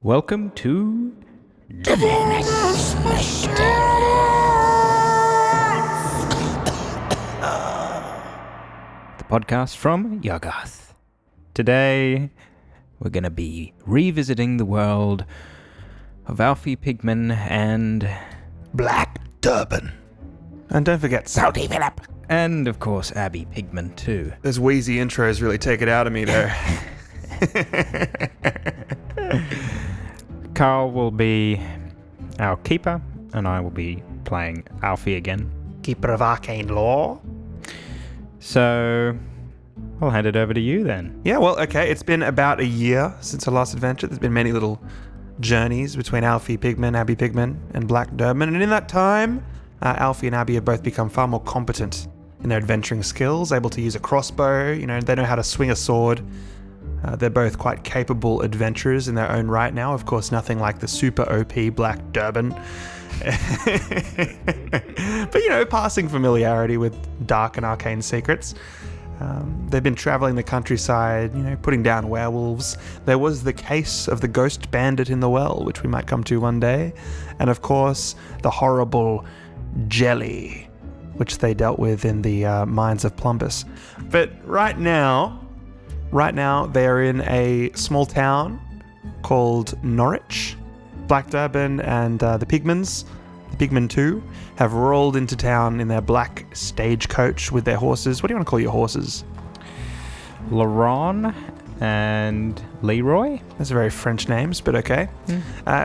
Welcome to The Vermis Mysteriis. the podcast from Yoggoth. Today, we're going to be revisiting the world of Alfie, Pigman, and Black Durban. And don't forget Salty Philip. and of course Abbie Pigman too. those wheezy intros really take it out of me there. Carl will be our keeper, and I will be playing Alfie again. Keeper of Arcane Law. So, I'll hand it over to you then. Yeah, well, okay, it's been about a year since our last adventure. There's been many little journeys between Alfie Pigman, Abbie Pigman, and Black Durban. And in that time, Alfie and Abbie have both become far more competent in their adventuring skills, able to use a crossbow, they know how to swing a sword. They're both quite capable adventurers in their own right now. Of course, nothing like the super OP Black Durban. But, passing familiarity with dark and arcane secrets. They've been traveling the countryside, putting down werewolves. There was the case of the ghost bandit in the well, which we might come to one day. And, of course, the horrible jelly, which they dealt with in the mines of Plumbus. But right now, they're in a small town called Norwich. Black Durban and the Pigmans, the Pigman 2, have rolled into town in their black stagecoach with their horses. What do you want to call your horses? Laron and Leroy? Those are very French names, but okay.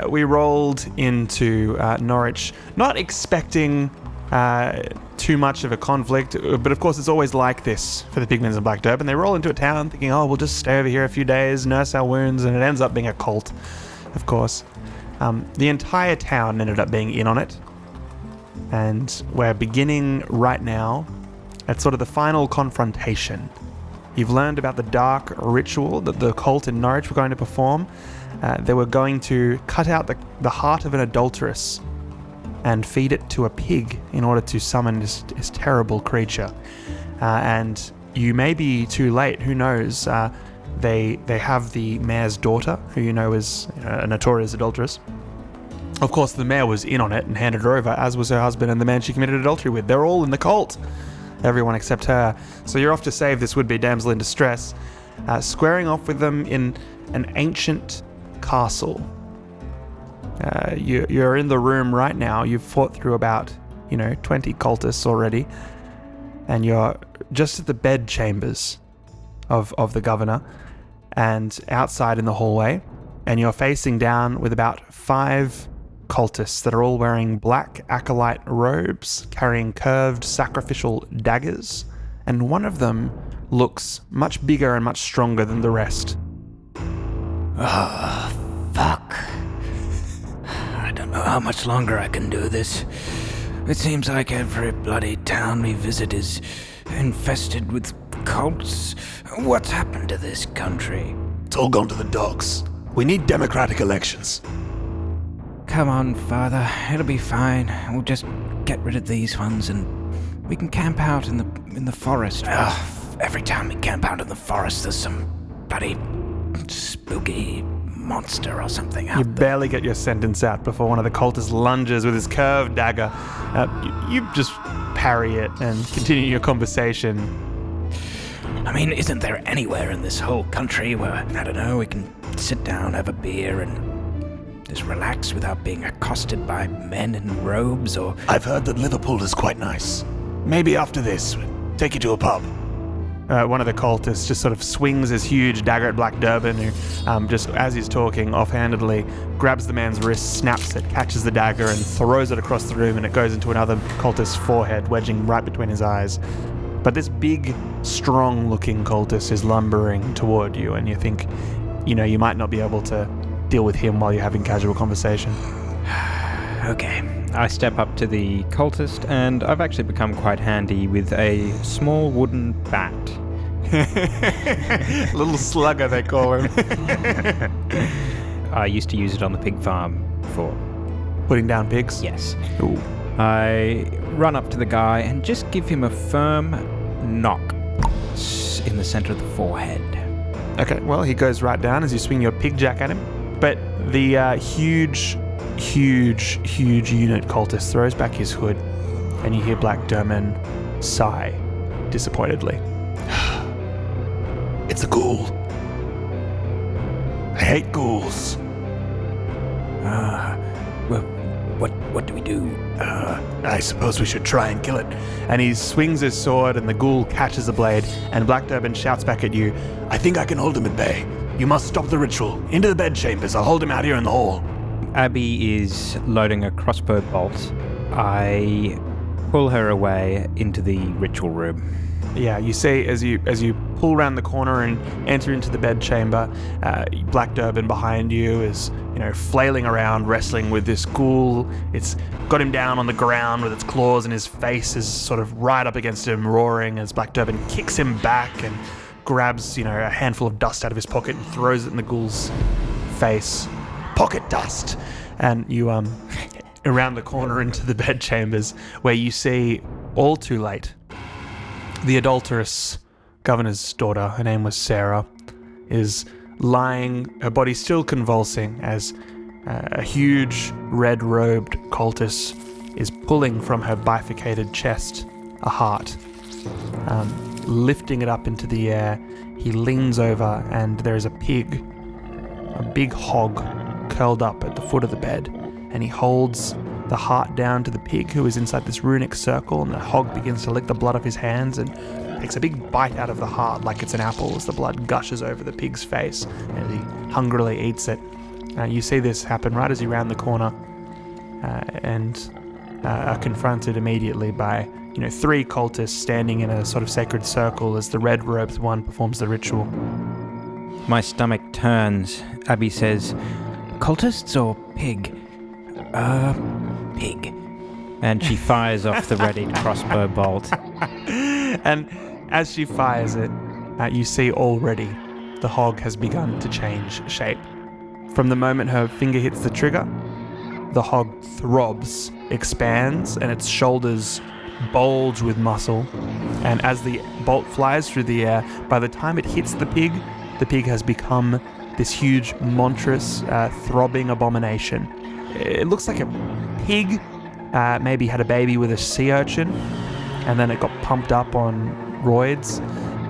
We rolled into Norwich, not expecting too much of a conflict, but of course it's always like this for the Pigmans and Black Durban. They roll into a town thinking, we'll just stay over here a few days, nurse our wounds, and it ends up being a cult, of course. The entire town ended up being in on it, and we're beginning right now at sort of the final confrontation. You've learned about the dark ritual that the cult in Norwich were going to perform. They were going to cut out the heart of an adulteress and feed it to a pig in order to summon this terrible creature. And you may be too late, who knows? They have the mayor's daughter, who is a notorious adulteress. Of course, the mayor was in on it and handed her over, as was her husband and the man she committed adultery with. They're all in the cult. Everyone except her. So you're off to save this would-be damsel in distress, squaring off with them in an ancient castle. You're in the room right now. You've fought through about, 20 cultists already. And you're just at the bed chambers of the governor and outside in the hallway. And you're facing down with about 5 cultists that are all wearing black acolyte robes, carrying curved sacrificial daggers. And one of them looks much bigger and much stronger than the rest. Fuck. I don't know how much longer I can do this. It seems like every bloody town we visit is infested with cults. What's happened to this country? It's all gone to the dogs. We need democratic elections. Come on, Father. It'll be fine. We'll just get rid of these ones and we can camp out in the forest. Every time we camp out in the forest, there's some bloody spooky monster or something out You there. barely get your sentence out before one of the cultists lunges with his curved dagger. You just parry it and continue your conversation. I mean, isn't there anywhere in this whole country where, I don't know, we can sit down, have a beer, and just relax without being accosted by men in robes, or... I've heard that Liverpool is quite nice. Maybe after this, we'll take you to a pub. One of the cultists just sort of swings his huge dagger at Black Durban, who, just as he's talking, offhandedly grabs the man's wrist, snaps it, catches the dagger, and throws it across the room, and it goes into another cultist's forehead, wedging right between his eyes. But this big, strong-looking cultist is lumbering toward you, and you think, you might not be able to deal with him while you're having casual conversation. Okay. I step up to the cultist, and I've actually become quite handy with a small wooden bat. Little slugger, they call him. I used to use it on the pig farm for... Putting down pigs? Yes. Ooh. I run up to the guy and just give him a firm knock in the center of the forehead. Okay, well, he goes right down as you swing your pig jack at him. But the huge unit cultist throws back his hood, and you hear Black Durban sigh disappointedly. It's a ghoul. I hate ghouls. Well, what do we do? I suppose we should try and kill it. And he swings his sword, and the ghoul catches the blade, and Black Durban shouts back at you. I think I can hold him at bay. You must stop the ritual. Into the bed chambers. I'll hold him out here in the hall. Abbie is loading a crossbow bolt. I pull her away into the ritual room. Yeah, you see as you pull around the corner and enter into the bed chamber, Black Durban behind you is, flailing around, wrestling with this ghoul. It's got him down on the ground with its claws, and his face is sort of right up against him, roaring as Black Durban kicks him back and grabs, a handful of dust out of his pocket and throws it in the ghoul's face. Pocket dust. And you around the corner into the bed chambers, where you see, all too late, the adulterous governor's daughter, her name was Sarah, is lying, her body still convulsing, as a huge red-robed cultist is pulling from her bifurcated chest a heart. Lifting it up into the air, he leans over, and there is a pig, a big hog, curled up at the foot of the bed, and he holds the heart down to the pig, who is inside this runic circle, and the hog begins to lick the blood off his hands and takes a big bite out of the heart like it's an apple as the blood gushes over the pig's face as he hungrily eats it. You see this happen right as you round the corner, and are confronted immediately by 3 cultists standing in a sort of sacred circle as the red-robed one performs the ritual. My stomach turns. Abbie says, Cultists or pig? Pig. and she fires off the readied crossbow bolt. And as she fires it, you see already the hog has begun to change shape. From the moment her finger hits the trigger, the hog throbs, expands, and its shoulders bulge with muscle. And as the bolt flies through the air, by the time it hits the pig has become this huge, monstrous, throbbing abomination. It looks like a pig maybe had a baby with a sea urchin, and then it got pumped up on roids.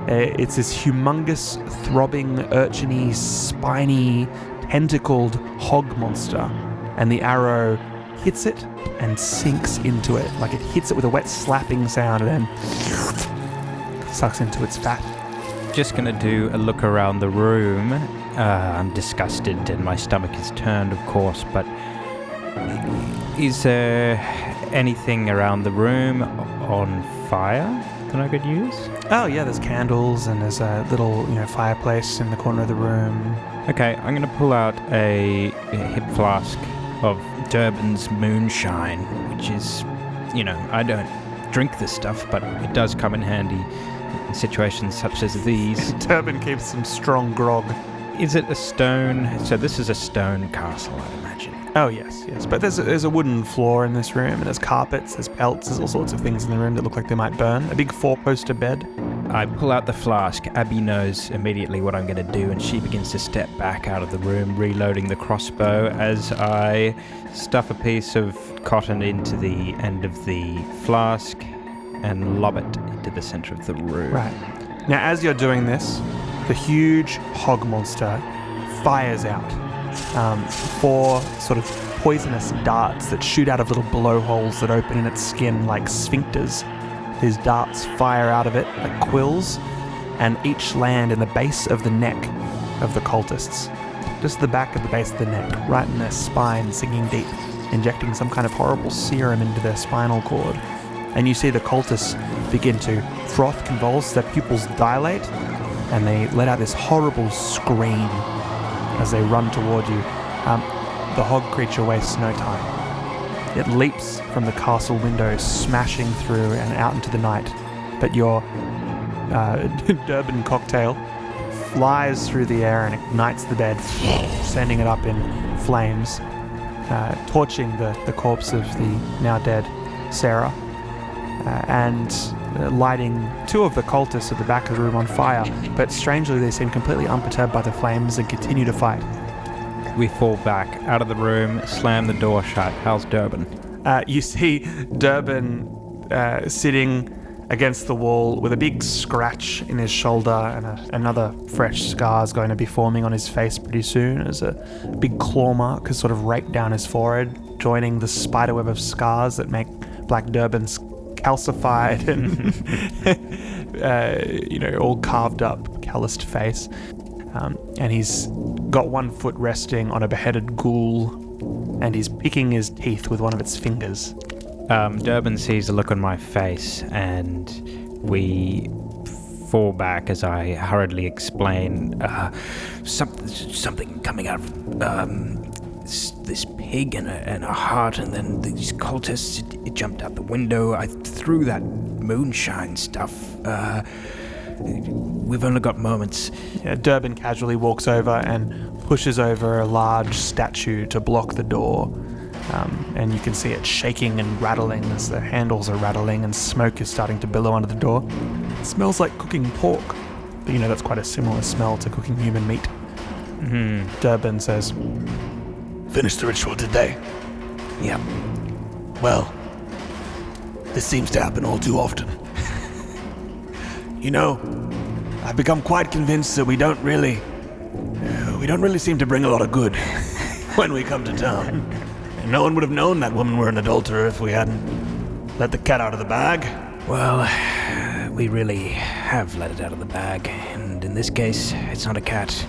It's this humongous, throbbing, urchiny, spiny, tentacled hog monster, and the arrow hits it and sinks into it. Like it hits it with a wet slapping sound and then sucks into its fat. Just gonna do a look around the room. I'm disgusted and my stomach is turned, of course, but is there anything around the room on fire that I could use? Oh yeah, there's candles and there's a little fireplace in the corner of the room. Okay, I'm gonna pull out a hip flask of Durban's moonshine, which is, I don't drink this stuff, but it does come in handy in situations such as these. Durban keeps some strong grog. Is it a stone? So this is a stone castle, I'd imagine. Oh yes. But there's a wooden floor in this room, and there's carpets, there's pelts, there's all sorts of things in the room that look like they might burn. A big 4-poster bed. I pull out the flask. Abbie knows immediately what I'm going to do, and she begins to step back out of the room, reloading the crossbow as I stuff a piece of cotton into the end of the flask and lob it into the center of the room. Right. Now, as you're doing this, the huge hog monster fires out 4 sort of poisonous darts that shoot out of little blowholes that open in its skin like sphincters. These darts fire out of it like quills, and each land in the base of the neck of the cultists. Just the back of the base of the neck, right in their spine, sinking deep, injecting some kind of horrible serum into their spinal cord. And you see the cultists begin to froth, convulse, their pupils dilate, and they let out this horrible scream as they run toward you. The hog creature wastes no time. It leaps from the castle window, smashing through and out into the night. But your Durban cocktail flies through the air and ignites the bed, sending it up in flames, torching the corpse of the now dead Sarah, and lighting 2 of the cultists at the back of the room on fire. But strangely, they seem completely unperturbed by the flames and continue to fight. we fall back out of the room, slam the door shut. How's Durban? You see Durban sitting against the wall with a big scratch in his shoulder, and another fresh scar is going to be forming on his face pretty soon, as a big claw mark has sort of raked down his forehead, joining the spiderweb of scars that make Black Durban's calcified and all carved up, calloused face. And he's got one foot resting on a beheaded ghoul, and he's picking his teeth with one of its fingers. Durban sees the look on my face, and we fall back as I hurriedly explain something coming out of this pig and a heart, and then these cultists. It jumped out the window. I threw that moonshine stuff. We've only got moments. Yeah, Durban casually walks over and pushes over a large statue to block the door. And you can see it shaking and rattling as the handles are rattling and smoke is starting to billow under the door. It smells like cooking pork. But that's quite a similar smell to cooking human meat. Mm-hmm. Durban says, Finished the ritual, did they? Yep. Well, this seems to happen all too often. I've become quite convinced that we don't really seem to bring a lot of good when we come to town. And no one would have known that women were an adulterer if we hadn't let the cat out of the bag. Well, we really have let it out of the bag, and in this case, it's not a cat.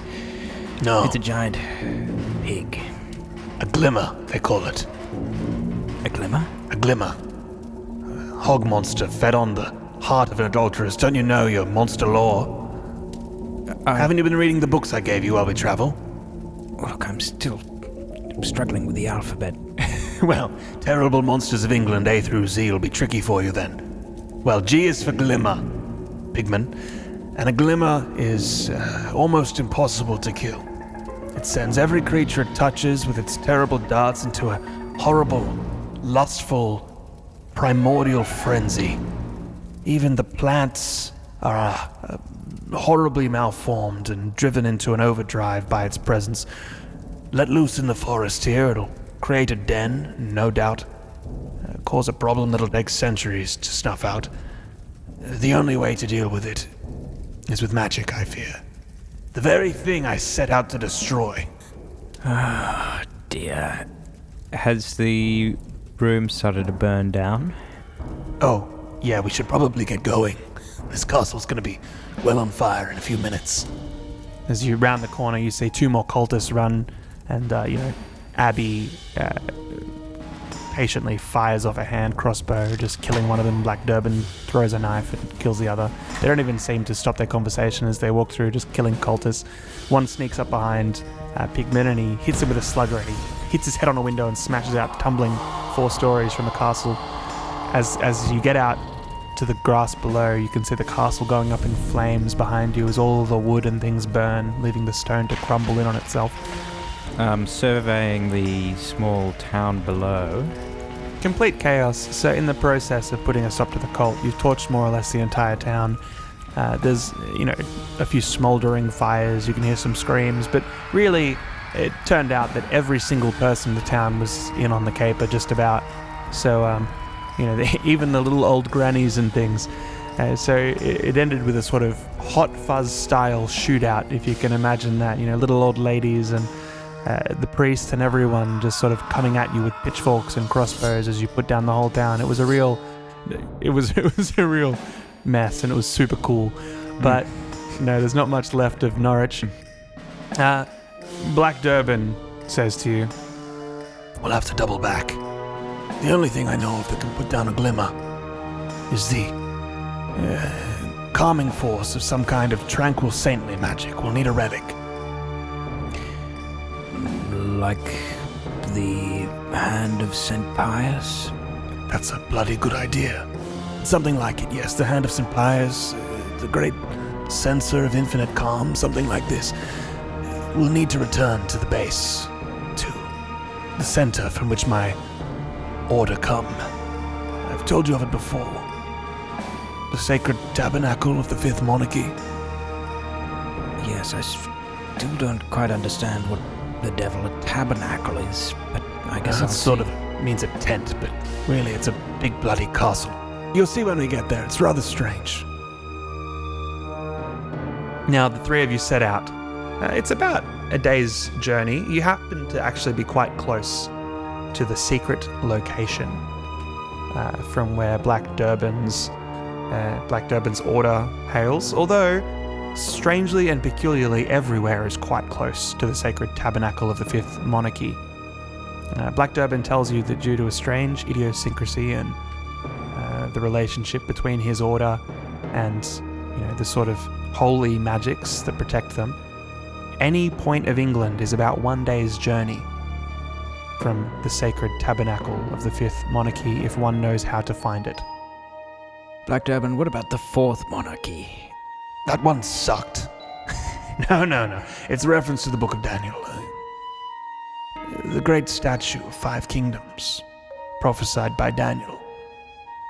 No. It's a giant pig. A glimmer, they call it. A glimmer? A glimmer. A hog monster fed on the heart of an adulteress. Don't you know your monster lore? Haven't you been reading the books I gave you while we travel? Look, I'm still struggling with the alphabet. Well, terrible monsters of England, A through Z, will be tricky for you then. Well, G is for glimmer, Pigman. And a glimmer is almost impossible to kill. It sends every creature it touches with its terrible darts into a horrible, lustful, primordial frenzy. Even the plants are horribly malformed and driven into an overdrive by its presence. Let loose in the forest here, it'll create a den, no doubt. Cause a problem that'll take centuries to snuff out. The only way to deal with it is with magic, I fear. The very thing I set out to destroy. Oh, dear. Has the room started to burn down? Oh, yeah, we should probably get going. This castle's gonna be well on fire in a few minutes. as you round the corner, you see two more cultists run, and Abbie patiently fires off a hand crossbow, just killing one of them. Black Durban throws a knife and kills the other. They don't even seem to stop their conversation as they walk through, just killing cultists. One sneaks up behind Pigman and he hits him with a slugger. He hits his head on a window and smashes out, tumbling 4 stories from the castle. As you get out to the grass below, you can see the castle going up in flames behind you as all the wood and things burn, leaving the stone to crumble in on itself. Surveying the small town below. Complete chaos. So in the process of putting a stop to the cult, you've torched more or less the entire town. There's, a few smouldering fires. You can hear some screams, but really, it turned out that every single person in the town was in on the caper, just about. So, even the little old grannies and things. So it ended with a sort of Hot Fuzz style shootout, if you can imagine that. Little old ladies and the priest and everyone just sort of coming at you with pitchforks and crossbows as you put down the whole town. It was a real mess, and it was super cool. But there's not much left of Norwich. Black Durban says to you, We'll have to double back. The only thing I know of that can put down a glimmer is the calming force of some kind of tranquil saintly magic. We'll need a relic. Like the Hand of St. Pius? That's a bloody good idea. Something like it, yes. The Hand of St. Pius, the great censer of infinite calm, something like this. We'll need to return to the base, to the center from which my order come. I've told you of it before. The sacred tabernacle of the Fifth Monarchy. Yes, I still don't quite understand what the devil a tabernacle is, but I guess That sort of means a tent, but really it's a big bloody castle. You'll see when we get there. It's rather strange. Now, the three of you set out. It's about a day's journey. You happen to actually be quite close to the secret location from where Black Durban's order hails, although strangely and peculiarly everywhere is quite close to the sacred tabernacle of the Fifth Monarchy. Black Durban tells you that due to a strange idiosyncrasy and the relationship between his order and the sort of holy magics that protect them, any point of England is about 1 day's journey from the sacred tabernacle of the Fifth Monarchy if one knows how to find it. Black Durban, what about the Fourth Monarchy? That one sucked. No. It's a reference to the Book of Daniel. The great statue of 5 kingdoms, prophesied by Daniel,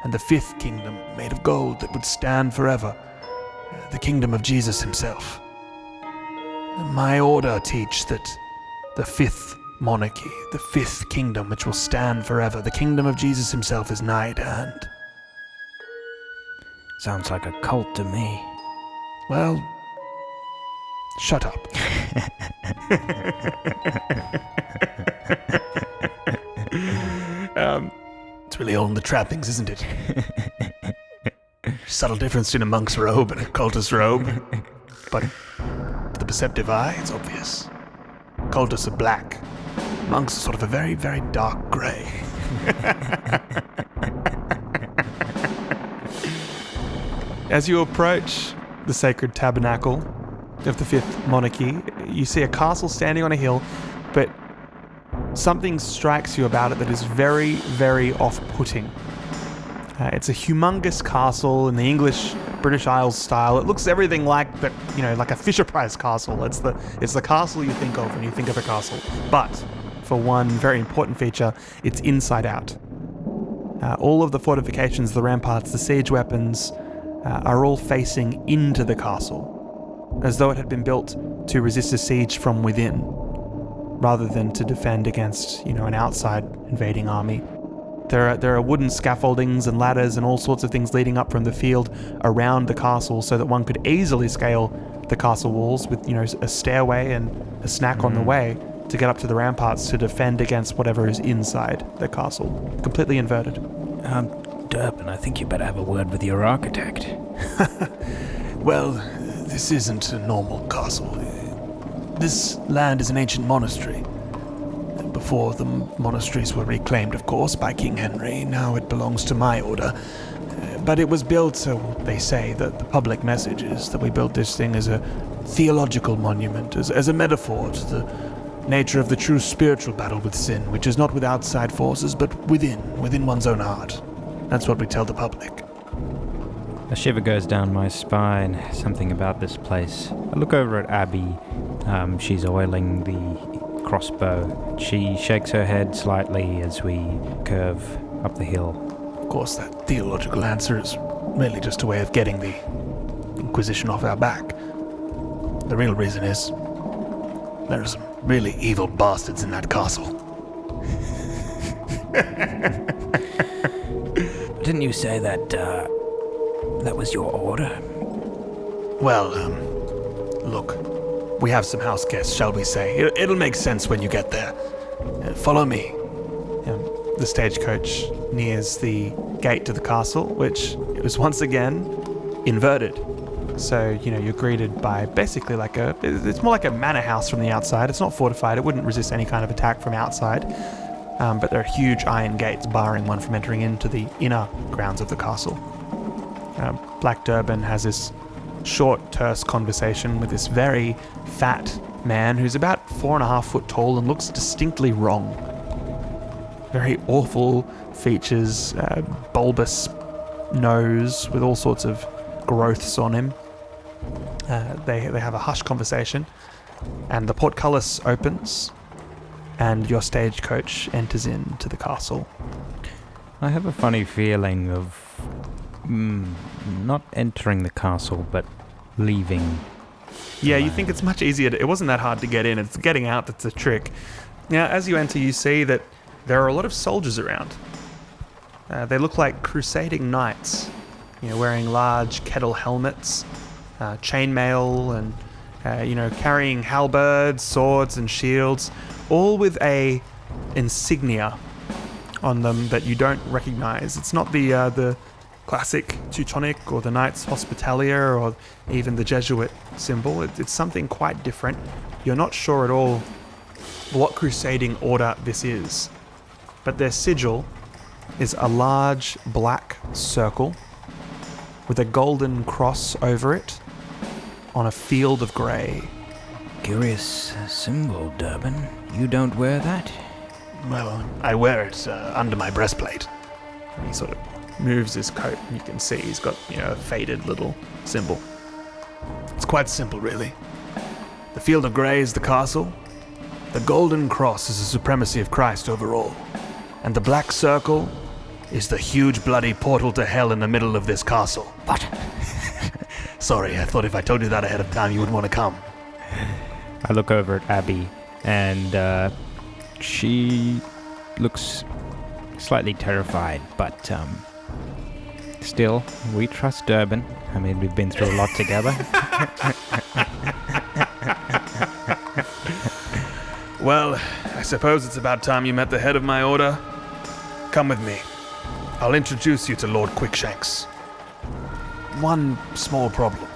and the 5th kingdom made of gold that would stand forever, the kingdom of Jesus himself. My order teach that the 5th monarchy, the 5th kingdom which will stand forever, the kingdom of Jesus himself, is nigh at hand. Sounds like a cult to me. Well, shut up. It's really all in the trappings, isn't it? Subtle difference between a monk's robe and a cultist's robe. But to the perceptive eye, it's obvious. Cultists are black. Monks are sort of a very, very dark grey. As you approach the sacred tabernacle of the Fifth Monarchy, you see a castle standing on a hill, but something strikes you about it that is very, very off-putting. It's a humongous castle in the English British Isles style. It looks everything like a Fisher-Price castle. It's the castle you think of when you think of a castle. But for one very important feature, it's inside out. All of the fortifications, the ramparts, the siege weapons are all facing into the castle, as though it had been built to resist a siege from within, rather than to defend against, an outside invading army. There are wooden scaffoldings and ladders and all sorts of things leading up from the field around the castle so that one could easily scale the castle walls with, a stairway and a snack on the way to get up to the ramparts to defend against whatever is inside the castle. Completely inverted. Durban, I think you better have a word with your architect. Well, this isn't a normal castle. This land is an ancient monastery. Before the monasteries were reclaimed, of course, by King Henry. Now it belongs to my order. But it was built, so they say, that the public message is that we built this thing as a theological monument, as a metaphor to the nature of the true spiritual battle with sin, which is not with outside forces, but within one's own heart. That's what we tell the public. A shiver goes down my spine, something about this place. I look over at Abbie. She's oiling the crossbow. She shakes her head slightly as we curve up the hill. Of course, that theological answer is really just a way of getting the Inquisition off our back. The real reason is there are some really evil bastards in that castle. Didn't you say that that was your order? Well, look, we have some house guests, shall we say. It'll make sense when you get there. Follow me. The stagecoach nears the gate to the castle, which is once again inverted. So, you're greeted by basically it's more like a manor house from the outside. It's not fortified. It wouldn't resist any kind of attack from outside. But there are huge iron gates barring one from entering into the inner grounds of the castle. Black Durban has this short, terse conversation with this very fat man who's about 4.5 foot tall and looks distinctly wrong. Very awful features, bulbous nose with all sorts of growths on him. They have a hushed conversation, and the portcullis opens, and your stagecoach enters into the castle. I have a funny feeling of not entering the castle, but leaving Yeah, you think it's much easier. It wasn't that hard to get in. It's getting out that's a trick. Now, as you enter, you see that there are a lot of soldiers around. They look like crusading knights, wearing large kettle helmets, chainmail, and carrying halberds, swords, and shields, all with a insignia on them that you don't recognize. It's not the classic Teutonic or the Knights Hospitalier or even the Jesuit symbol. It's something quite different. You're not sure at all what crusading order this is, but their sigil is a large black circle with a golden cross over it on a field of grey. Curious symbol, Durban. You don't wear that? Well, I wear it under my breastplate. And he sort of moves his coat, and you can see he's got a faded little symbol. It's quite simple, really. The field of grey is the castle. The golden cross is the supremacy of Christ over all. And the black circle is the huge bloody portal to hell in the middle of this castle. What? Sorry, I thought if I told you that ahead of time, you would want to come. I look over at Abbie, and she looks slightly terrified, but still, we trust Durban. I mean, we've been through a lot together. Well, I suppose it's about time you met the head of my order. Come with me. I'll introduce you to Lord Quickshanks. One small problem.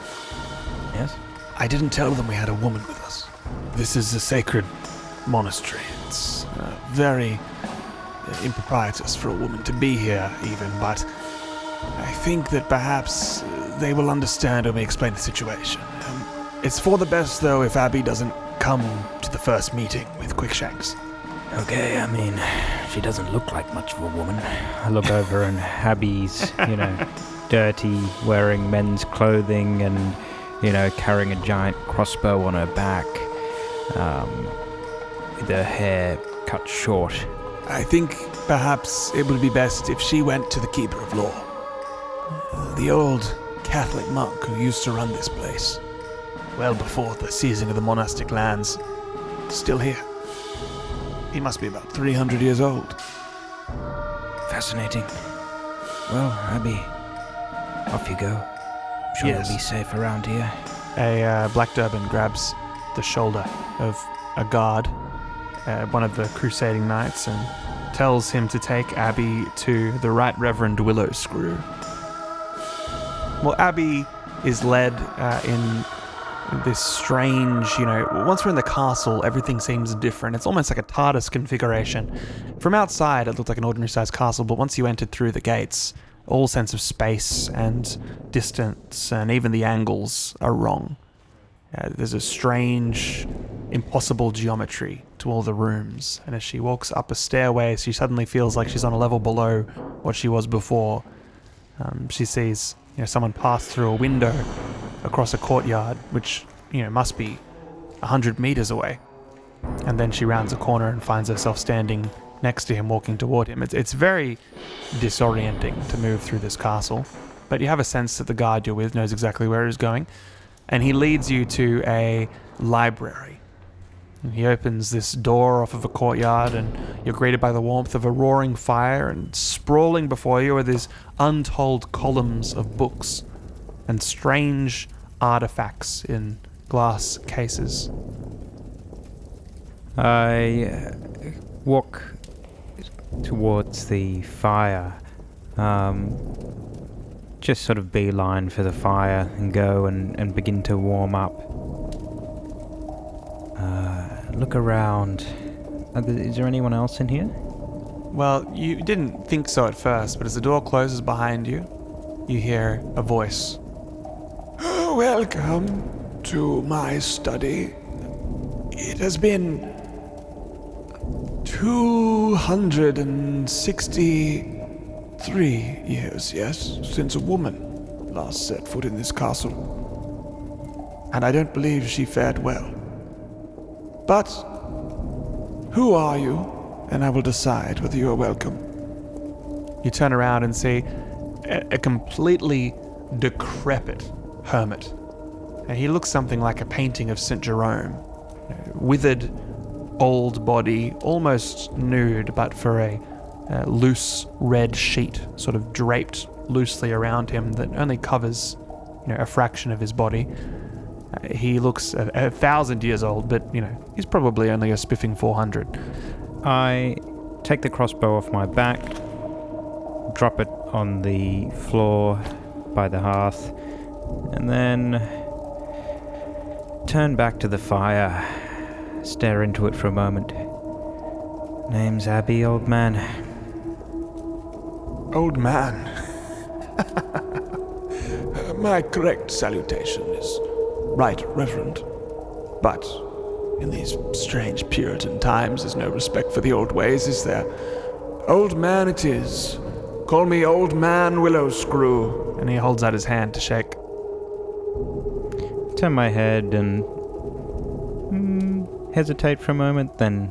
Yes? I didn't tell them we had a woman with us. This is a sacred monastery. It's very improprietous for a woman to be here, even, but I think that perhaps they will understand when we explain the situation. It's for the best, though, if Abbie doesn't come to the first meeting with Quickshanks. Okay, I mean, she doesn't look like much of a woman. I look over and Abbie's, dirty, wearing men's clothing and, carrying a giant crossbow on her back, with her hair cut short. I think perhaps it would be best if she went to the Keeper of Law. The old Catholic monk who used to run this place, well before the seizing of the monastic lands, still here. He must be about 300 years old. Fascinating. Well, Abbie, off you go. Sure Yes. you'll be safe around here. A Black Durban grabs the shoulder of a guard, one of the crusading knights, and tells him to take Abbie to the Right Reverend Willow Screw. Well, Abbie is led in this strange, once we're in the castle, everything seems different. It's almost like a TARDIS configuration. From outside, it looked like an ordinary sized castle, but once you entered through the gates, all sense of space and distance and even the angles are wrong. There's a strange, impossible geometry to all the rooms, and as she walks up a stairway, she suddenly feels like she's on a level below what she was before. She sees someone pass through a window across a courtyard, which must be 100 meters away, and then she rounds a corner and finds herself standing next to him, walking toward him. It's very disorienting to move through this castle, but you have a sense that the guard you're with knows exactly where he's going, and he leads you to a library. He opens this door off of a courtyard, and you're greeted by the warmth of a roaring fire, and sprawling before you are these untold columns of books and strange artifacts in glass cases. I walk towards the fire, just sort of beeline for the fire and go and begin to warm up. Look around. Is there anyone else in here? Well, you didn't think so at first, but as the door closes behind you, you hear a voice. Welcome to my study. It has been 263 years, yes, since a woman last set foot in this castle. And I don't believe she fared well. But who are you? And I will decide whether you are welcome. You turn around and see a completely decrepit hermit And he looks something like a painting of St. Jerome. Withered, old body, almost nude, but for a loose red sheet sort of draped loosely around him that only covers a fraction of his body. He looks 1,000 years old, but he's probably only a spiffing 400. I take the crossbow off my back, drop it on the floor by the hearth, and then turn back to the fire, stare into it for a moment. Name's Abbie, old man. Old man. My correct salutation is right, Reverend. But in these strange Puritan times, there's no respect for the old ways, is there? Old man it is. Call me Old Man Willowscrew. And he holds out his hand to shake. Turn my head and hesitate for a moment, then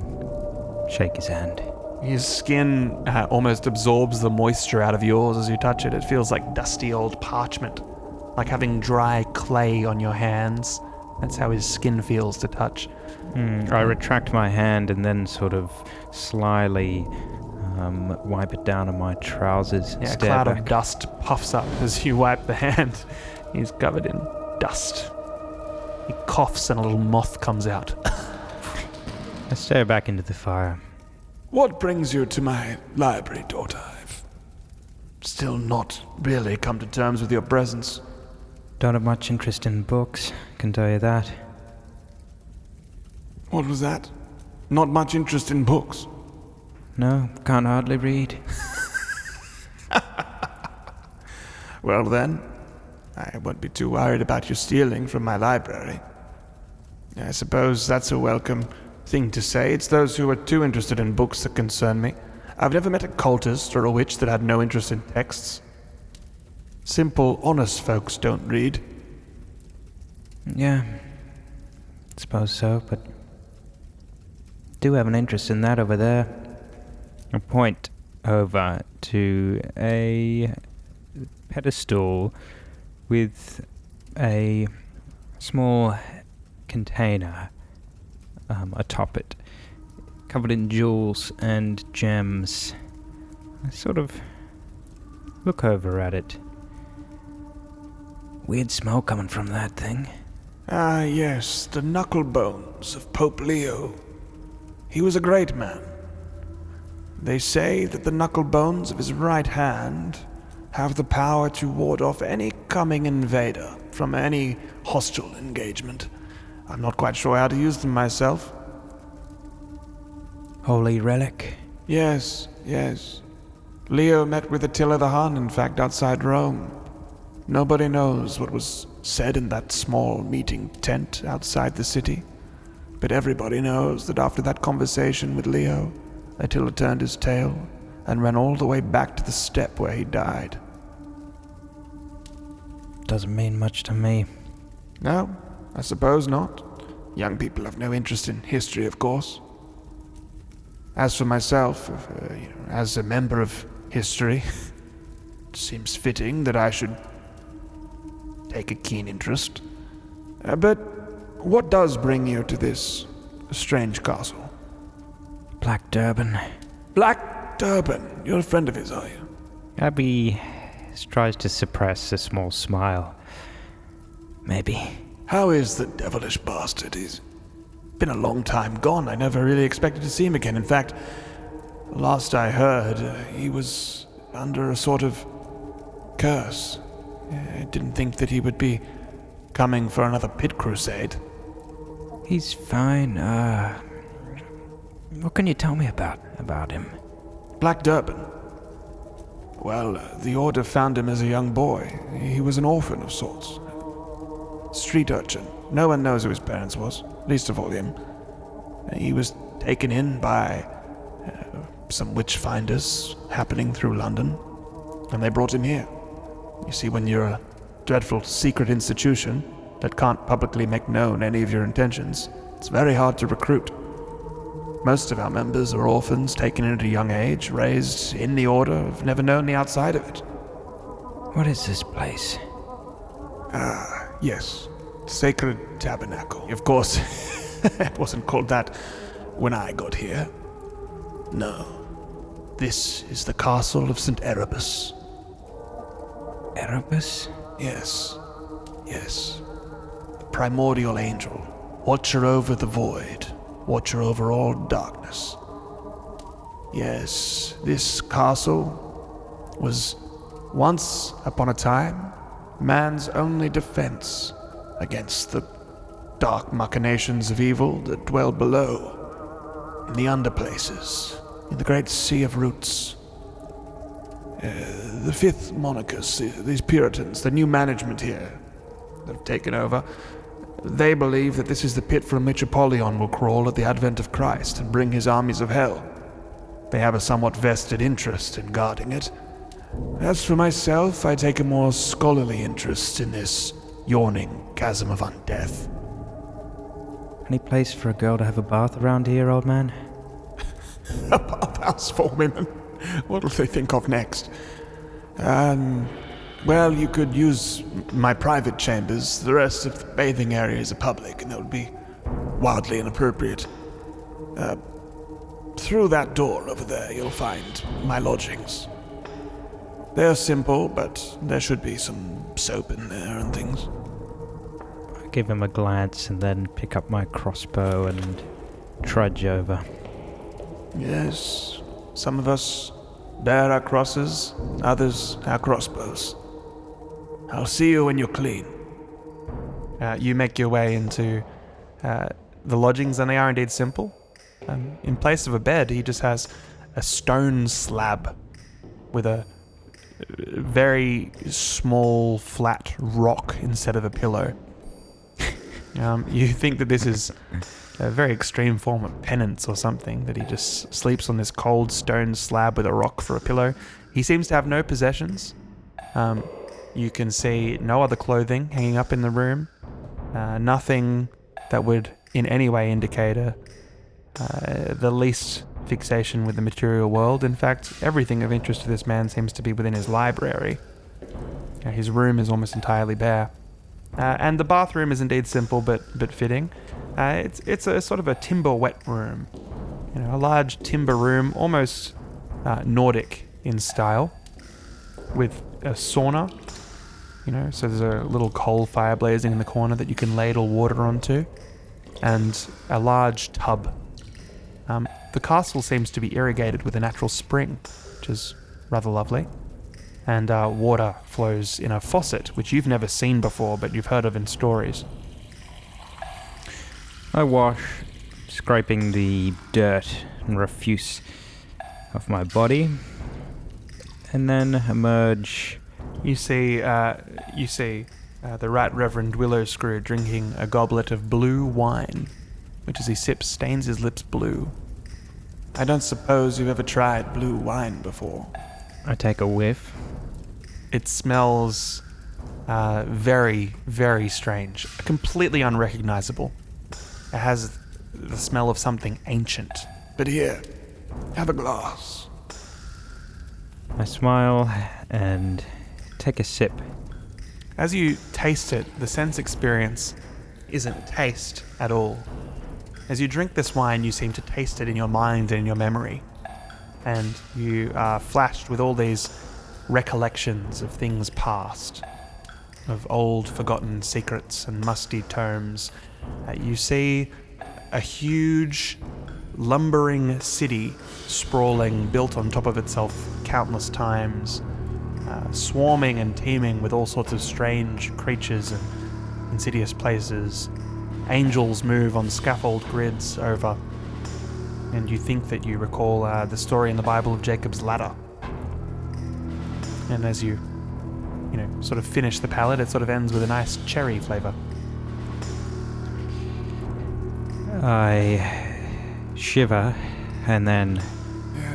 shake his hand. His skin almost absorbs the moisture out of yours as you touch it. It feels like dusty old parchment, like having dry clay on your hands. That's how his skin feels to touch. I retract my hand and then sort of slyly wipe it down on my trousers. Yeah, a cloud of dust puffs up as you wipe the hand. He's covered in dust. He coughs and a little moth comes out. I stare back into the fire. What brings you to my library, daughter? I've still not really come to terms with your presence. Don't have much interest in books, can tell you that. What was that? Not much interest in books. No, can't hardly read. Well then, I won't be too worried about you stealing from my library. I suppose that's a welcome thing to say. It's those who are too interested in books that concern me. I've never met a cultist or a witch that had no interest in texts. Simple, honest folks don't read. Yeah, suppose so, but do have an interest in that over there. I point over to a pedestal with a small container atop it, covered in jewels and gems. I sort of look over at it. Weird smell coming from that thing. Ah, yes, the knuckle bones of Pope Leo. He was a great man. They say that the knuckle bones of his right hand have the power to ward off any coming invader from any hostile engagement. I'm not quite sure how to use them myself. Holy relic? Yes. Leo met with Attila the Hun, in fact, outside Rome. Nobody knows what was said in that small meeting tent outside the city. But everybody knows that after that conversation with Leo, Attila turned his tail and ran all the way back to the steppe where he died. Doesn't mean much to me. No, I suppose not. Young people have no interest in history, of course. As for myself, as a member of history, it seems fitting that I should take a keen interest. But what does bring you to this strange castle? Black Durban. Black Durban. You're a friend of his, are you? Abbie tries to suppress a small smile. Maybe. How is the devilish bastard? He's been a long time gone. I never really expected to see him again. In fact, last I heard, he was under a sort of curse. I didn't think that he would be coming for another Pit Crusade. He's fine. What can you tell me about him? Black Durban. Well, the Order found him as a young boy. He was an orphan of sorts. Street urchin. No one knows who his parents was, least of all him. He was taken in by some witch finders happening through London, and they brought him here. You see, when you're a dreadful secret institution that can't publicly make known any of your intentions, it's very hard to recruit. Most of our members are orphans taken in at a young age, raised in the Order, have never known the outside of it. What is this place? Yes. Sacred Tabernacle. Of course, it wasn't called that when I got here. No. This is the castle of St. Erebus. Erebus? Yes. The primordial angel. Watcher over the void. Watcher over all darkness. Yes, this castle was once upon a time man's only defense against the dark machinations of evil that dwell below, in the underplaces, in the great sea of roots. The fifth monarchs, these Puritans, the new management here that have taken over, they believe that this is the pit from which Apollyon will crawl at the advent of Christ and bring his armies of hell. They have a somewhat vested interest in guarding it. As for myself, I take a more scholarly interest in this yawning chasm of undeath. Any place for a girl to have a bath around here, old man? A bathhouse for women. What will they think of next? Well, you could use my private chambers. The rest of the bathing areas are public, and that would be wildly inappropriate. Through that door over there, you'll find my lodgings. They're simple, but there should be some soap in there and things. I give him a glance and then pick up my crossbow and trudge over. Yes, some of us bear our crosses, others our crossbows. I'll see you when you're clean. You make your way into the lodgings, and they are indeed simple. In place of a bed, he just has a stone slab with a very small, flat rock instead of a pillow. You think that this is a very extreme form of penance or something, that he just sleeps on this cold stone slab with a rock for a pillow. He seems to have no possessions. You can see no other clothing hanging up in the room. Nothing that would in any way indicate the least fixation with the material world. In fact, everything of interest to this man seems to be within his library. His room is almost entirely bare. And the bathroom is indeed simple but fitting. It's a sort of a timber wet room. A large timber room, almost Nordic in style, with a sauna. So there's a little coal fire blazing in the corner that you can ladle water onto, and a large tub. The castle seems to be irrigated with a natural spring, which is rather lovely. And water flows in a faucet, which you've never seen before, but you've heard of in stories. I wash, scraping the dirt and refuse off my body, and then emerge. You see the Right Reverend Willowscrew drinking a goblet of blue wine, which as he sips stains his lips blue. I don't suppose you've ever tried blue wine before. I take a whiff. It smells very, very strange. Completely unrecognizable. It has the smell of something ancient. But here, have a glass. I smile and take a sip. As you taste it, the sense experience isn't taste at all. As you drink this wine, you seem to taste it in your mind and in your memory. And you are flashed with all these recollections of things past, of old forgotten secrets and musty tomes. You see a huge, lumbering city sprawling, built on top of itself countless times, swarming and teeming with all sorts of strange creatures and insidious places. Angels move on scaffold grids over, and you think that you recall the story in the Bible of Jacob's ladder. And as you sort of finish the palate, it sort of ends with a nice cherry flavor. I shiver and then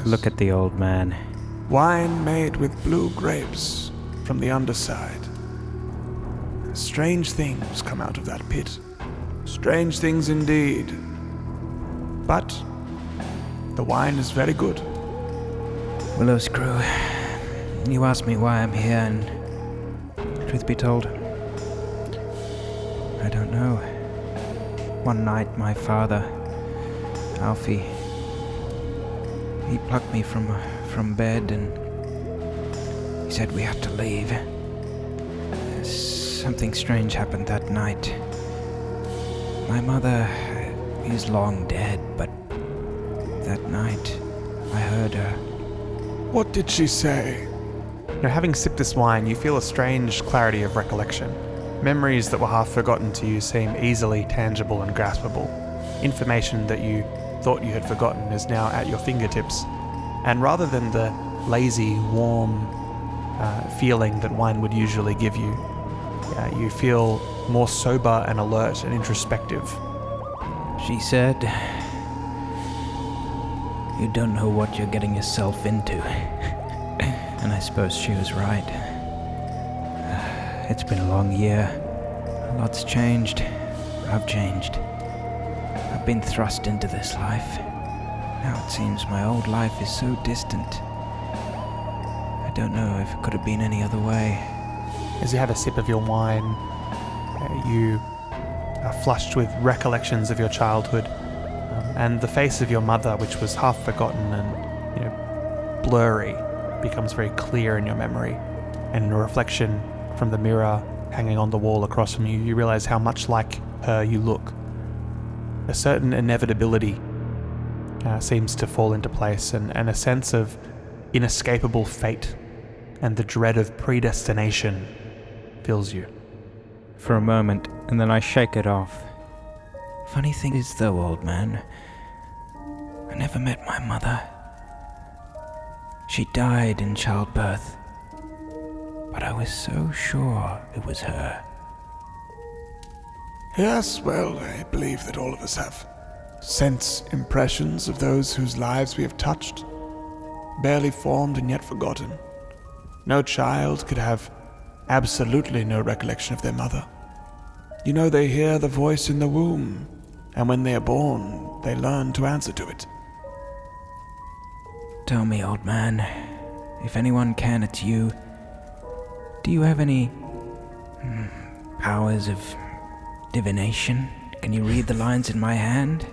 look at the old man. Wine made with blue grapes from the underside. Strange things come out of that pit. Strange things indeed. But the wine is very good. Willowscrew, you asked me why I'm here, and truth be told, I I don't know. One night, my father, Alfie, he plucked me from bed and he said we had to leave. Something strange happened that night. My mother is long dead, but that night I heard her. What did she say? Having sipped this wine, you feel a strange clarity of recollection. Memories that were half forgotten to you seem easily tangible and graspable. Information that you thought you had forgotten is now at your fingertips. And rather than the lazy, warm feeling that wine would usually give you, you feel more sober and alert and introspective. She said, "You don't know what you're getting yourself into." And I suppose she was right. It's been a long year. A lot's changed. I've changed. I've been thrust into this life. Now it seems my old life is so distant. I don't know if it could have been any other way. As you have a sip of your wine, you are flushed with recollections of your childhood, and the face of your mother, which was half forgotten and blurry, becomes very clear in your memory. And in a reflection from the mirror hanging on the wall across from you, you realize how much like her you look. A certain inevitability seems to fall into place, and a sense of inescapable fate and the dread of predestination fills you. For a moment, and then I shake it off. Funny thing is though, old man, I never met my mother. She died in childbirth, but I was so sure it was her. Yes, well, I believe that all of us have sense impressions of those whose lives we have touched, barely formed and yet forgotten. No child could have absolutely no recollection of their mother. You know, they hear the voice in the womb, and when they are born, they learn to answer to it. Tell me, old man, if anyone can, it's you. Do you have any powers of divination? Can you read the lines in my hand?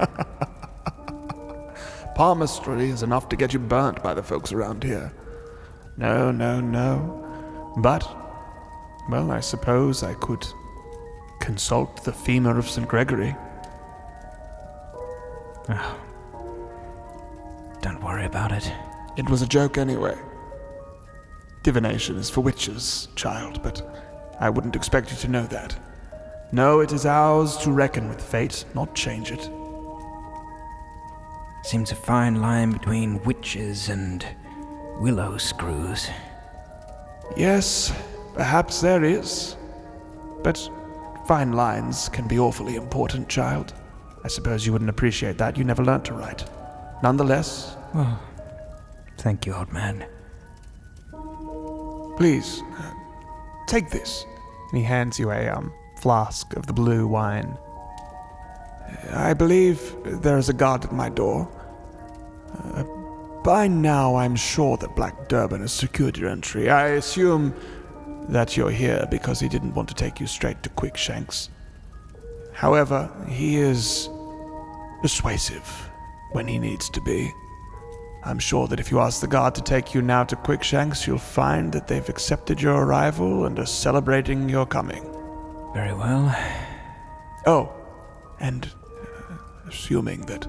Palmistry is enough to get you burnt by the folks around here. No. But, well, I suppose I could consult the femur of St. Gregory. Oh. Don't worry about it. It was a joke anyway. Divination is for witches, child, but I wouldn't expect you to know that. No, it is ours to reckon with fate, not change it. Seems a fine line between witches and willow screws. Yes, perhaps there is. But fine lines can be awfully important, child. I suppose you wouldn't appreciate that. You never learnt to write. Nonetheless... Well, thank you, old man. Please, take this. And he hands you a flask of the blue wine. I believe there is a guard at my door. By now, I'm sure that Black Durban has secured your entry. I assume that you're here because he didn't want to take you straight to Quickshanks. However, he is persuasive when he needs to be. I'm sure that if you ask the guard to take you now to Quickshanks, you'll find that they've accepted your arrival and are celebrating your coming. Very well. Oh, and assuming that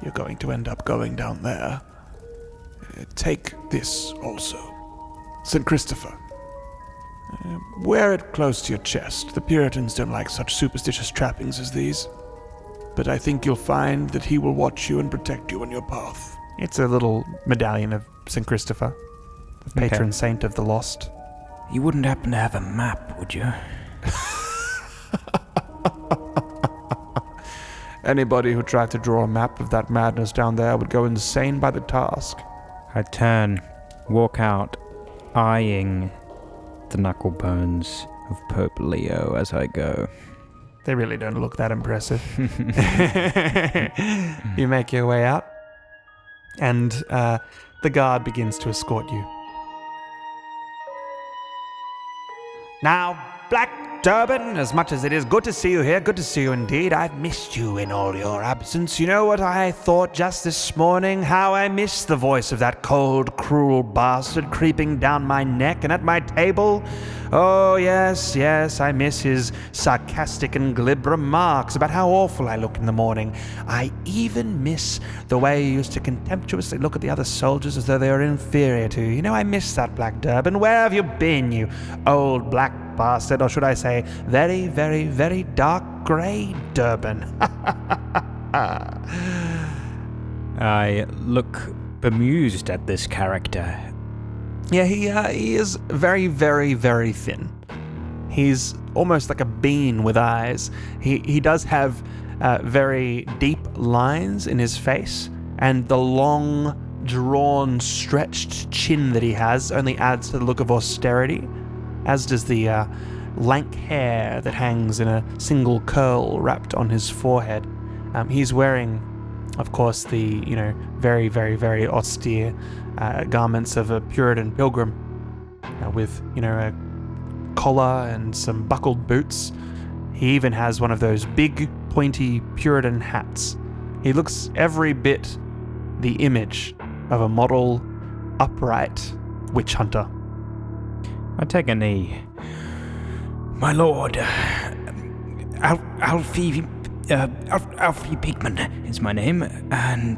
you're going to end up going down there, take this also. St. Christopher. Wear it close to your chest. The Puritans don't like such superstitious trappings as these. But I think you'll find that he will watch you and protect you on your path. It's a little medallion of St. Christopher, the patron saint of the lost. You wouldn't happen to have a map, would you? Anybody who tried to draw a map of that madness down there would go insane by the task. I turn, walk out, eyeing the knuckle bones of Pope Leo as I go. They really don't look that impressive. You make your way out, and the guard begins to escort you. Now, Black Durban, as much as it is good to see you here, good to see you indeed. I've missed you in all your absence. You know what I thought just this morning? How I missed the voice of that cold, cruel bastard creeping down my neck and at my table. Oh, yes, I miss his sarcastic and glib remarks about how awful I look in the morning. I even miss the way he used to contemptuously look at the other soldiers as though they were inferior to you. You know, I miss that, Black Durban. Where have you been, you old black bastard, or should I say, very, very, very dark grey Durban? I look bemused at this character. Yeah, he is very, very, very thin. He's almost like a bean with eyes. He does have very deep lines in his face, and the long, drawn, stretched chin that he has only adds to the look of austerity, as does the lank hair that hangs in a single curl wrapped on his forehead. He's wearing, of course, the, very, very, very austere garments of a Puritan pilgrim, with, a collar and some buckled boots. He even has one of those big, pointy Puritan hats. He looks every bit the image of a model, upright witch hunter. I take a knee. My lord, Alfie Pigman is my name, and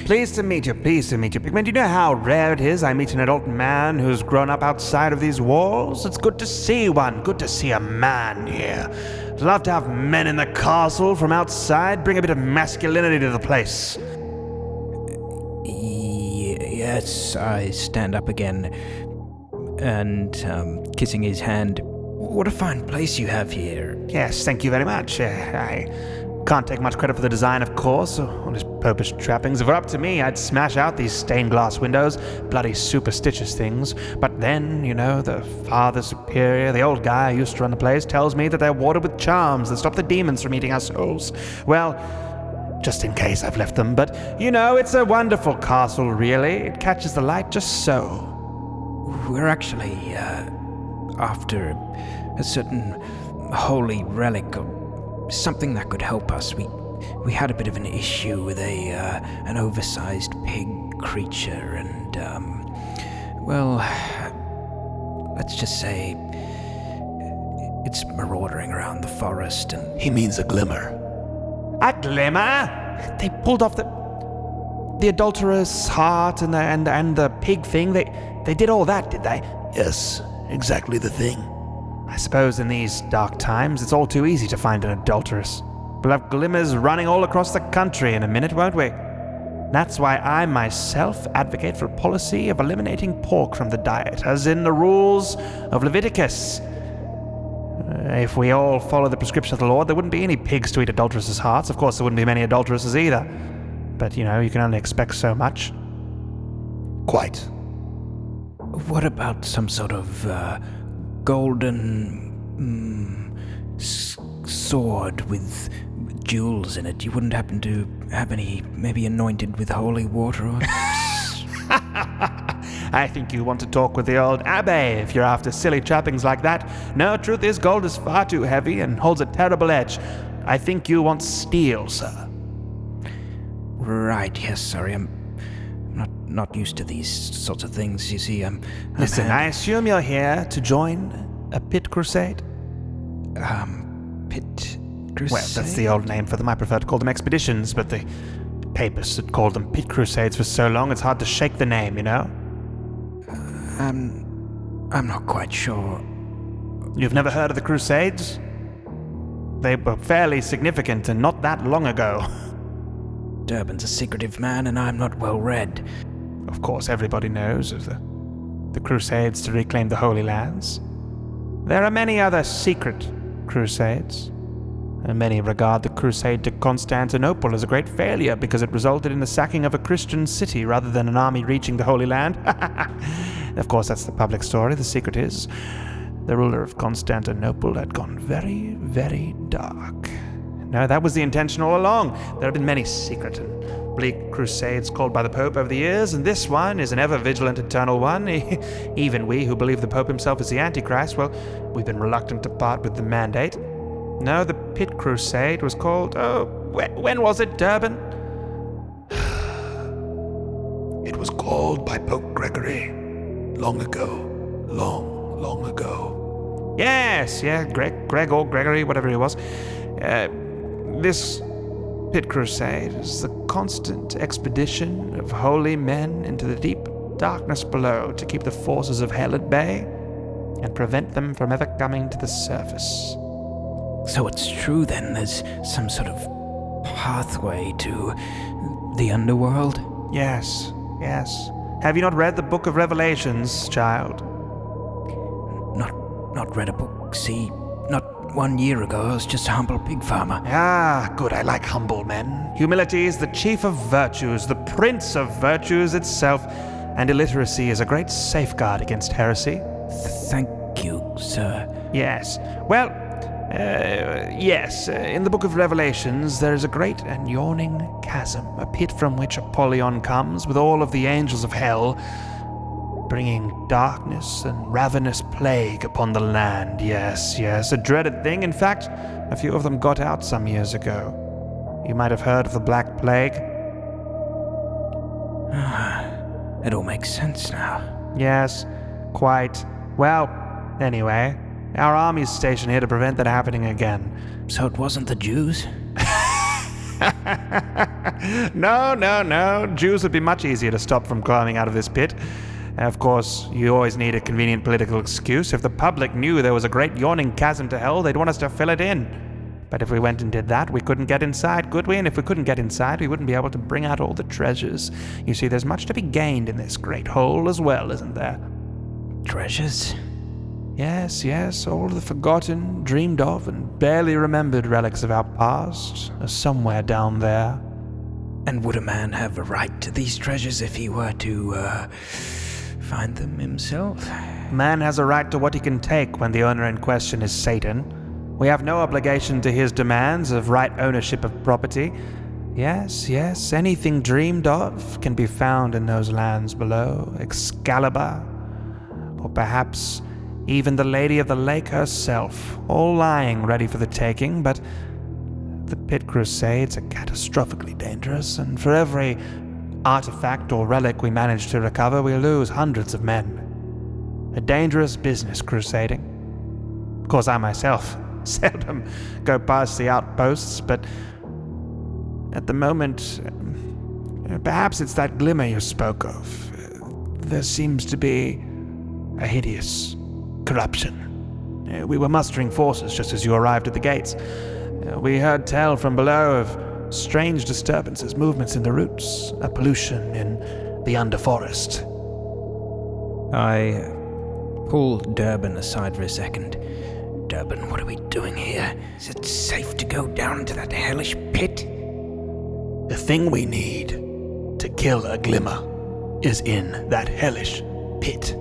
Pleased to meet you, Pigman. Do you know how rare it is I meet an adult man who's grown up outside of these walls? It's good to see one, good to see a man here. I'd love to have men in the castle from outside, bring a bit of masculinity to the place. Yes, I stand up again and kissing his hand. What a fine place you have here. Yes, thank you very much. I can't take much credit for the design, of course, or his popish trappings. If it were up to me, I'd smash out these stained glass windows, bloody superstitious things. But then, the Father Superior, the old guy who used to run the place, tells me that they're watered with charms that stop the demons from eating our souls. Well, just in case I've left them, but, it's a wonderful castle, really. It catches the light just so. we're actually after a certain holy relic or something that could help us. We had a bit of an issue with an oversized pig creature, and let's just say it's marauding around the forest. And He means a glimmer. A glimmer? They pulled off the adulterous heart and the pig thing. They did all that, did they? Yes, exactly the thing. I suppose in these dark times, it's all too easy to find an adulteress. We'll have glimmers running all across the country in a minute, won't we? That's why I myself advocate for a policy of eliminating pork from the diet, as in the rules of Leviticus. If we all follow the prescription of the Lord, there wouldn't be any pigs to eat adulteresses' hearts. Of course, there wouldn't be many adulteresses either. But, you can only expect so much. Quite. what about some sort of golden sword with jewels in it? You wouldn't happen to have any, maybe anointed with holy water or... I think you want to talk with the old Abbie if you're after silly trappings like that. No, truth is, gold is far too heavy and holds a terrible edge. I think you want steel, sir. Right, yes, sorry, I'm not used to these sorts of things, you see. Listen, I assume you're here to join a Pit Crusade? Pit Crusade? Well, that's the old name for them. I prefer to call them expeditions, but the papists had called them Pit Crusades for so long, it's hard to shake the name, I'm not quite sure. You've never heard of the Crusades? They were fairly significant and not that long ago. Durban's a secretive man, and I'm not well read. Of course, everybody knows of the Crusades to reclaim the Holy Lands. There are many other secret crusades, and many regard the crusade to Constantinople as a great failure because it resulted in the sacking of a Christian city rather than an army reaching the Holy Land. Of course, that's the public story. The secret is, the ruler of Constantinople had gone very, very dark. No, that was the intention all along. There have been many secret and bleak crusades called by the Pope over the years, and this one is an ever-vigilant eternal one. Even we, who believe the Pope himself is the Antichrist, well, we've been reluctant to part with the mandate. No, the Pit Crusade was called... when was it, Durban? It was called by Pope Gregory long ago. Long ago. Yes, Greg or Gregory, whatever he was. This Pit Crusade is the constant expedition of holy men into the deep darkness below to keep the forces of hell at bay and prevent them from ever coming to the surface. So it's true then, there's some sort of pathway to the underworld? Yes. Have you not read the Book of Revelations, child? Not read a book, see. Not 1 year ago, I was just a humble pig farmer. Ah, good, I like humble men. Humility is the chief of virtues, the prince of virtues itself, and illiteracy is a great safeguard against heresy. Thank you, sir. Yes. Well, in the Book of Revelations there is a great and yawning chasm, a pit from which Apollyon comes with all of the angels of hell, bringing darkness and ravenous plague upon the land. Yes, a dreaded thing. In fact, a few of them got out some years ago. You might have heard of the Black Plague. It all makes sense now. Yes, quite. Well, anyway, our army's stationed here to prevent that happening again. So it wasn't the Jews? No. Jews would be much easier to stop from climbing out of this pit. Of course, you always need a convenient political excuse. If the public knew there was a great yawning chasm to hell, they'd want us to fill it in. But if we went and did that, we couldn't get inside, could we? And if we couldn't get inside, we wouldn't be able to bring out all the treasures. You see, there's much to be gained in this great hole as well, isn't there? Treasures? Yes, all the forgotten, dreamed of, and barely remembered relics of our past are somewhere down there. And would a man have a right to these treasures if he were to, find them himself? Man has a right to what he can take when the owner in question is Satan. We have no obligation to his demands of right ownership of property. Yes, anything dreamed of can be found in those lands below. Excalibur, or perhaps even the Lady of the Lake herself, all lying ready for the taking, but the Pit Crusades are catastrophically dangerous, and for every artifact or relic we manage to recover, we lose hundreds of men. A dangerous business, crusading. Of course, I myself seldom go past the outposts, but at the moment, perhaps it's that glimmer you spoke of. There seems to be a hideous corruption. We were mustering forces just as you arrived at the gates. We heard tell from below of strange disturbances, movements in the roots, a pollution in the underforest. I pull Durban aside for a second. Durban, what are we doing here? Is it safe to go down into that hellish pit? The thing we need to kill a glimmer is in that hellish pit.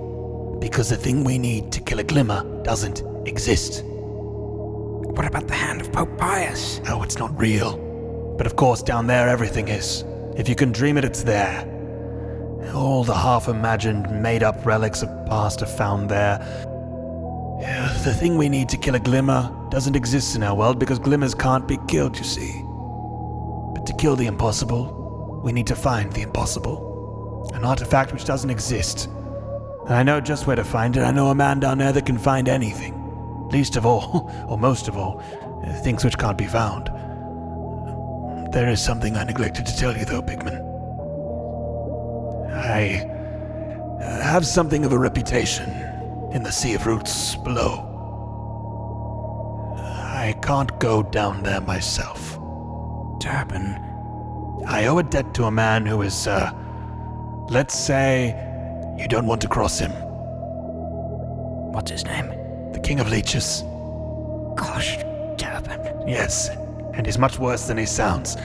Because the thing we need to kill a glimmer doesn't exist. What about the hand of Pope Pius? Oh, it's not real. But of course, down there everything is. If you can dream it, it's there. All the half-imagined, made-up relics of past are found there. The thing we need to kill a glimmer doesn't exist in our world because glimmers can't be killed, you see. But to kill the impossible, we need to find the impossible. An artifact which doesn't exist. And I know just where to find it. I know a man down there that can find anything. Least of all, or most of all, things which can't be found. There is something I neglected to tell you, though, Pigman. I have something of a reputation in the Sea of Roots below. I can't go down there myself. Durban. I owe a debt to a man who is, let's say, you don't want to cross him. What's his name? The King of Leeches. Gosh, Durban. Yes, and he's much worse than he sounds.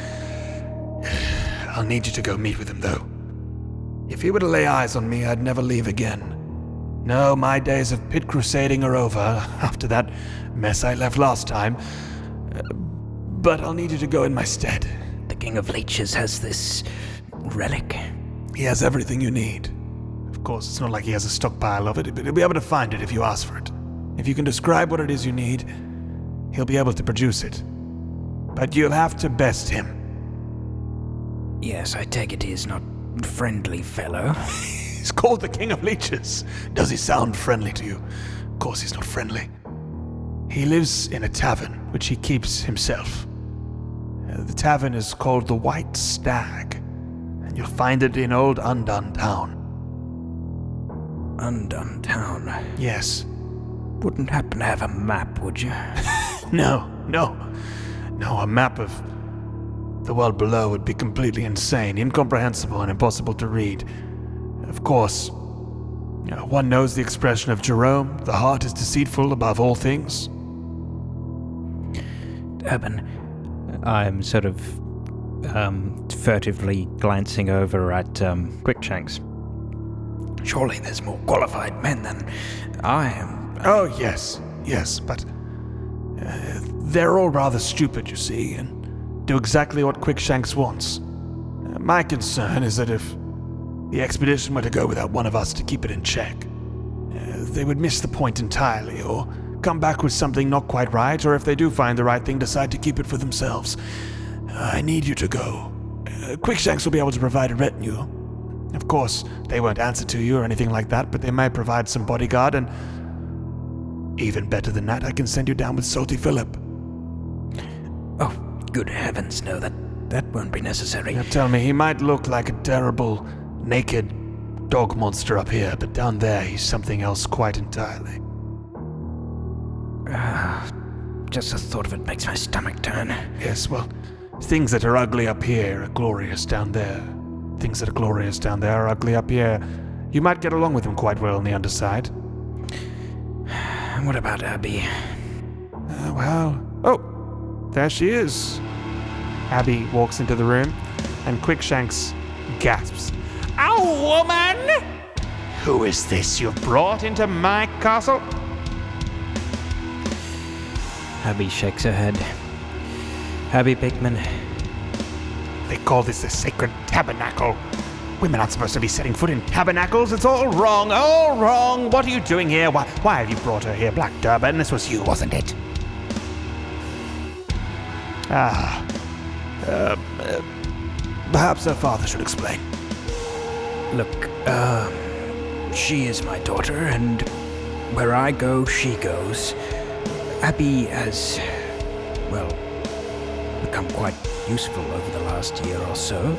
I'll need you to go meet with him, though. If he were to lay eyes on me, I'd never leave again. No, my days of pit crusading are over after that mess I left last time. But I'll need you to go in my stead. The King of Leeches has this relic? He has everything you need. Of course, it's not like he has a stockpile of it, but he'll be able to find it if you ask for it. If you can describe what it is you need, he'll be able to produce it. But you'll have to best him. Yes, I take it he is not friendly fellow. He's called the King of Leeches. Does he sound friendly to you? Of course he's not friendly. He lives in a tavern, which he keeps himself. The tavern is called the White Stag, and you'll find it in old Undone Town. Undone Town? Yes. Wouldn't happen to have a map, would you? No, a map of the world below would be completely insane, incomprehensible, and impossible to read. Of course, one knows the expression of Jerome, the heart is deceitful above all things. Durban, I'm sort of furtively glancing over at Quickshanks. surely there's more qualified men than I am. Oh, yes, but they're all rather stupid, you see, and do exactly what Quickshanks wants. My concern is that if the expedition were to go without one of us to keep it in check, they would miss the point entirely, or come back with something not quite right, or if they do find the right thing, decide to keep it for themselves. I need you to go. Quickshanks will be able to provide a retinue. Of course, they won't answer to you or anything like that, but they might provide some bodyguard, and even better than that, I can send you down with Salty Philip. Oh, good heavens, no, that won't be necessary. Now tell me, he might look like a terrible, naked dog monster up here, but down there he's something else quite entirely. Just the thought of it makes my stomach turn. Yes, well, things that are ugly up here are glorious down there. Things that are glorious down there are ugly up here. You might get along with them quite well on the underside. What about Abbie? Oh, there she is. Abbie walks into the room, and Quickshanks gasps. "Ow, woman! Who is this you've brought into my castle?" Abbie shakes her head. Abbie Pigman. They call this the sacred tabernacle. Women aren't supposed to be setting foot in tabernacles. It's all wrong, all wrong. What are you doing here? Why have you brought her here, Black Durban? This was you, wasn't it? Perhaps her father should explain. Look, she is my daughter, and where I go, she goes. Abbie has, well, become quite useful over the last year or so.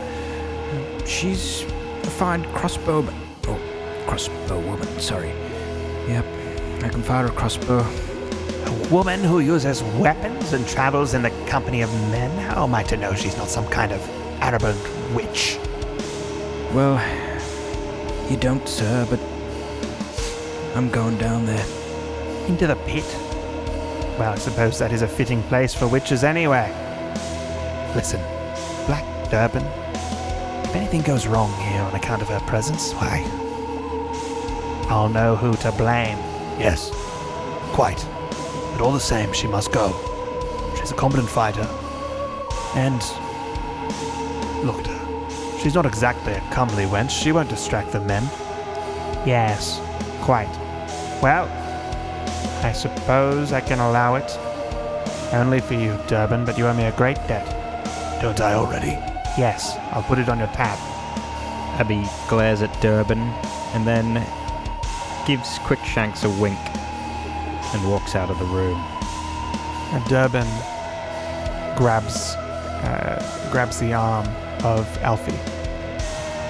She's a fine crossbow woman, sorry. Yep, I can fire a crossbow. A woman who uses weapons and travels in the company of men? How am I to know she's not some kind of arrogant witch? Well, you don't, sir, but I'm going down there. Into the pit? Well, I suppose that is a fitting place for witches anyway. Listen, Black Durban, if anything goes wrong here on account of her presence, why, I'll know who to blame. Yes, quite. But all the same, she must go. She's a competent fighter. And look at her. She's not exactly a comely wench. She won't distract the men. Yes, quite. Well, I suppose I can allow it. Only for you, Durban, but you owe me a great debt. Don't I already? Yes, I'll put it on your tab. Abbie glares at Durban and then gives Quickshanks a wink and walks out of the room. And Durban grabs the arm of Alfie.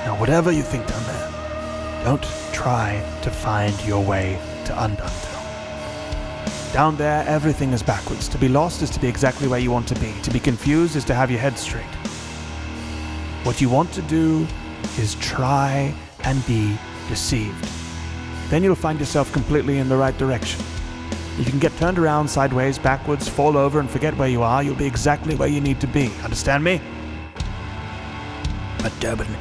Now, whatever you think down there, don't try to find your way to Undone Town. Down there, everything is backwards. To be lost is to be exactly where you want to be. To be confused is to have your head straight. What you want to do is try and be deceived. Then you'll find yourself completely in the right direction. If you can get turned around, sideways, backwards, fall over, and forget where you are, you'll be exactly where you need to be. Understand me? But Durban,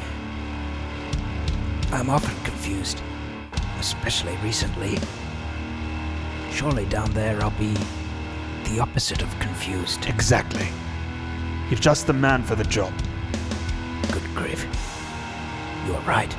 I'm often confused, especially recently. Surely down there I'll be the opposite of confused. Exactly. You're just the man for the job. Good grief. You are right.